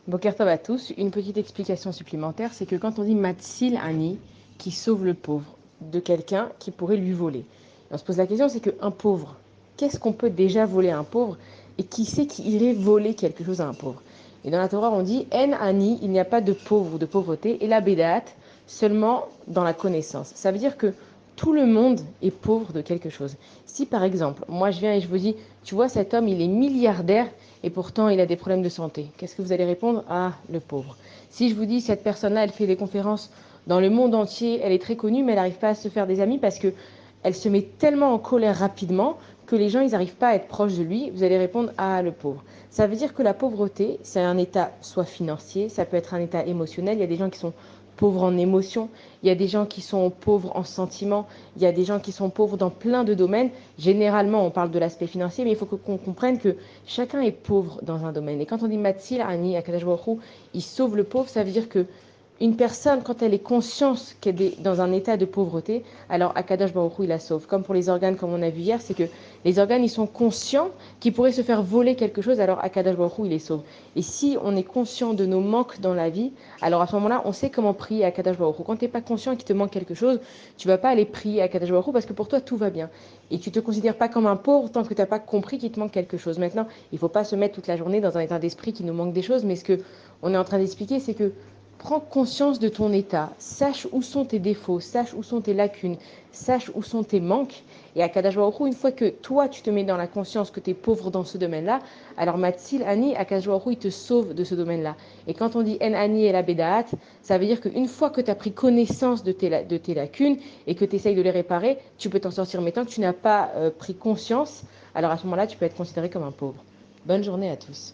Boker Tov à tous, une petite explication supplémentaire, c'est que quand on dit Matsil Ani, qui sauve le pauvre de quelqu'un qui pourrait lui voler, on se pose la question, c'est qu'un pauvre, qu'est-ce qu'on peut déjà voler à un pauvre et qui sait qui irait voler quelque chose à un pauvre? Et dans la Torah, on dit En Ani, il n'y a pas de pauvre ou de pauvreté, et la Bédat, seulement dans la connaissance. Ça veut dire que tout le monde est pauvre de quelque chose. Si par exemple, moi je viens et je vous dis, tu vois, cet homme, il est milliardaire et pourtant il a des problèmes de santé. Qu'est-ce que vous allez répondre? Ah, le pauvre. Si je vous dis, cette personne-là, elle fait des conférences dans le monde entier, elle est très connue, mais elle n'arrive pas à se faire des amis parce que elle se met tellement en colère rapidement que les gens, ils n'arrivent pas à être proches de lui. Vous allez répondre, ah, le pauvre. Ça veut dire que la pauvreté, c'est un état soit financier, ça peut être un état émotionnel. Il y a des gens qui sont pauvres en émotions, il y a des gens qui sont pauvres en sentiments, il y a des gens qui sont pauvres dans plein de domaines. Généralement, on parle de l'aspect financier, mais il faut qu'on comprenne que chacun est pauvre dans un domaine. Et quand on dit Matzil, Ani, Akadosh Baruch Hu, il sauve le pauvre, ça veut dire que une personne, quand elle est consciente qu'elle est dans un état de pauvreté, alors Akadosh Baruch Hu, il la sauve. Comme pour les organes, comme on a vu hier, c'est que les organes, ils sont conscients qu'ils pourraient se faire voler quelque chose, alors Akadosh Baruch Hu, il les sauve. Et si on est conscient de nos manques dans la vie, alors à ce moment-là, on sait comment prier à Akadosh Baruch Hu. Quand tu n'es pas conscient qu'il te manque quelque chose, tu ne vas pas aller prier à Akadosh Baruch Hu parce que pour toi, tout va bien. Et tu ne te considères pas comme un pauvre tant que tu n'as pas compris qu'il te manque quelque chose. Maintenant, il ne faut pas se mettre toute la journée dans un état d'esprit qui nous manque des choses, mais ce qu'on est en train d'expliquer, c'est que prends conscience de ton état, sache où sont tes défauts, sache où sont tes lacunes, sache où sont tes manques. Et à Kadosh Baruch Hu, une fois que toi, tu te mets dans la conscience que tu es pauvre dans ce domaine-là, alors Matzil Ani, à Kadosh Baruch Hu, il te sauve de ce domaine-là. Et quand on dit En Ani et la Bedaat, ça veut dire qu'une fois que tu as pris connaissance de tes lacunes et que tu essayes de les réparer, tu peux t'en sortir. Mais tant que tu n'as pas pris conscience, alors à ce moment-là, tu peux être considéré comme un pauvre. Bonne journée à tous.